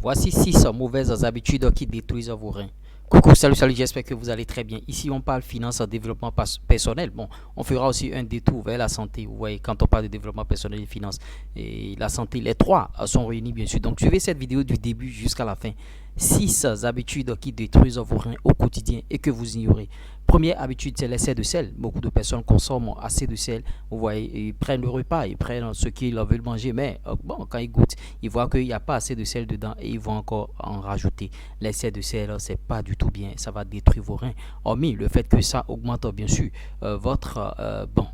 Voici 6 mauvaises habitudes qui détruisent vos reins. Coucou, salut, j'espère que vous allez très bien. Ici, on parle finance, développement personnel. Bon, on fera aussi un détour vers la santé. Vous voyez, quand on parle de développement personnel et finance et la santé, les trois sont réunis, bien sûr. Donc, suivez cette vidéo du début jusqu'à la fin. 6 habitudes qui détruisent vos reins au quotidien et que vous ignorez. Première habitude, c'est l'excès de sel. Beaucoup de personnes consomment assez de sel. Vous voyez, ils prennent le repas, ils prennent ce qu'ils veulent manger, mais bon, quand ils goûtent, ils voient qu'il n'y a pas assez de sel dedans et ils vont encore en rajouter. L'excès de sel, c'est pas du tout bien. Ça va détruire vos reins. Hormis le fait que ça augmente bien sûr votre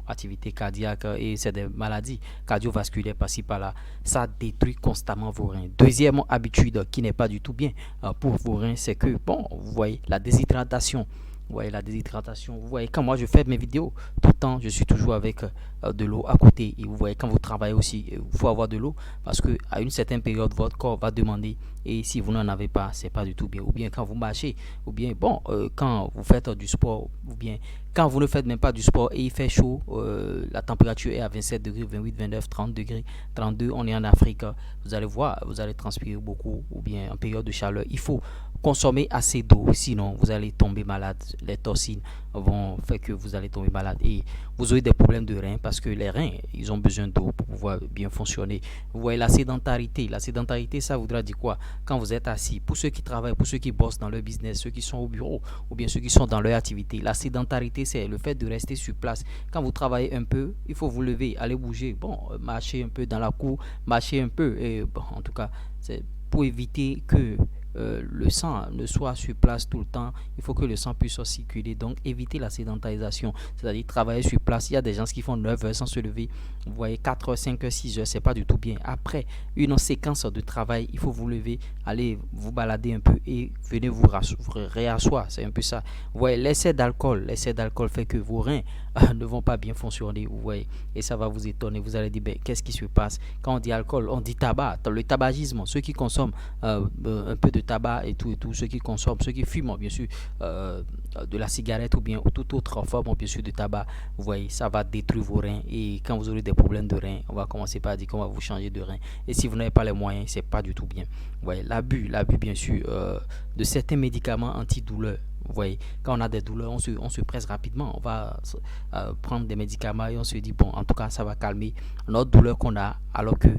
activité cardiaque et c'est des maladies cardiovasculaires par-ci par-là. Ça détruit constamment vos reins. Deuxième habitude qui n'est pas du tout bien pour vos reins, c'est que, bon, vous voyez, la déshydratation. Vous voyez la déshydratation. Vous voyez, quand moi je fais mes vidéos, tout le temps, je suis toujours avec de l'eau à côté. Et vous voyez, quand vous travaillez aussi, il faut avoir de l'eau parce que à une certaine période, votre corps va demander. Et si vous n'en avez pas, c'est pas du tout bien. Ou bien quand vous marchez, ou bien bon, quand vous faites du sport, ou bien quand vous ne faites même pas du sport et il fait chaud, la température est à 27 degrés, 28, 29, 30 degrés, 32. On est en Afrique. Vous allez voir, vous allez transpirer beaucoup. Ou bien en période de chaleur, il faut consommer assez d'eau, sinon vous allez tomber malade. Les toxines vont faire que vous allez tomber malade et vous aurez des problèmes de reins parce que les reins, ils ont besoin d'eau pour pouvoir bien fonctionner. Vous voyez la sédentarité. La sédentarité, ça voudra dire quoi? Quand vous êtes assis, pour ceux qui travaillent, pour ceux qui bossent dans leur business, ceux qui sont au bureau ou bien ceux qui sont dans leur activité, la sédentarité, c'est le fait de rester sur place. Quand vous travaillez un peu, il faut vous lever, aller bouger, bon, marcher un peu dans la cour, marcher un peu et bon, en tout cas, c'est pour éviter que le sang ne soit sur place tout le temps. Il faut que le sang puisse circuler. Donc, éviter la sédentarisation, c'est-à-dire travailler sur place. Il y a des gens qui font 9 heures sans se lever. Vous voyez, 4 heures, 5 heures, 6 heures, c'est pas du tout bien. Après une séquence de travail, il faut vous lever, aller vous balader un peu et venez vous réasseoir. C'est un peu ça. Vous voyez, l'excès d'alcool fait que vos reins ne vont pas bien fonctionner. Vous voyez, et ça va vous étonner. Vous allez dire, ben, qu'est-ce qui se passe? Quand on dit alcool, on dit tabac. Le tabagisme, ceux qui consomment un peu de tabac et tout, ceux qui consomment, ceux qui fument, bien sûr, de la cigarette ou bien toute autre forme, bien sûr, de tabac, vous voyez, ça va détruire vos reins. Et quand vous aurez des problèmes de reins, on va commencer par dire qu'on va vous changer de reins. Et si vous n'avez pas les moyens, c'est pas du tout bien. Vous voyez, l'abus, bien sûr, de certains médicaments antidouleurs. Vous voyez, quand on a des douleurs, on se presse rapidement. On va prendre des médicaments et on se dit, bon, en tout cas, ça va calmer notre douleur qu'on a, alors que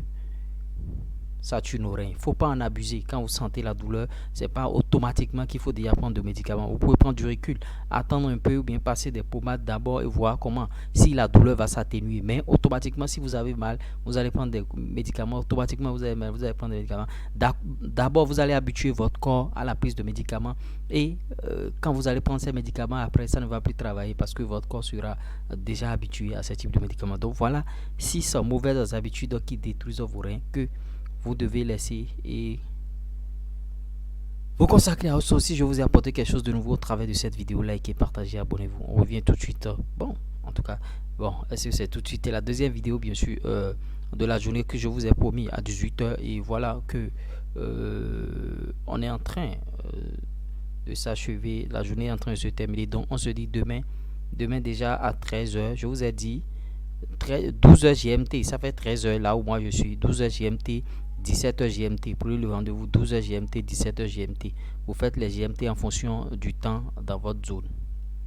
ça tue nos reins. Il ne faut pas en abuser. Quand vous sentez la douleur, ce n'est pas automatiquement qu'il faut déjà prendre de médicaments. Vous pouvez prendre du recul, attendre un peu ou bien passer des pommades d'abord et voir comment, si la douleur va s'atténuer. Mais automatiquement, si vous avez mal, vous allez prendre des médicaments. Automatiquement, vous avez mal, vous allez prendre des médicaments. D'abord, vous allez habituer votre corps à la prise de médicaments. Et quand vous allez prendre ces médicaments, après, ça ne va plus travailler parce que votre corps sera déjà habitué à ce type de médicaments. Donc voilà 6 mauvaises habitudes qui détruisent vos reins que vous devez laisser et vous consacrer à autre chose. Si je vous ai apporté quelque chose de nouveau au travers de cette vidéo, likez, partagez, abonnez-vous. On revient tout de suite. Bon, en tout cas, bon, est-ce que c'est tout de suite la deuxième vidéo, bien sûr, de la journée que je vous ai promis à 18 h. Et voilà que on est en train de s'achever. La journée est en train de se terminer. Donc, on se dit demain déjà à 13 h. Je vous ai dit 12 h GMT, ça fait 13 h là où moi je suis. 12 h GMT, 17 h GMT. Prenez le rendez-vous 12 h GMT, 17 h GMT. Vous faites les GMT en fonction du temps dans votre zone.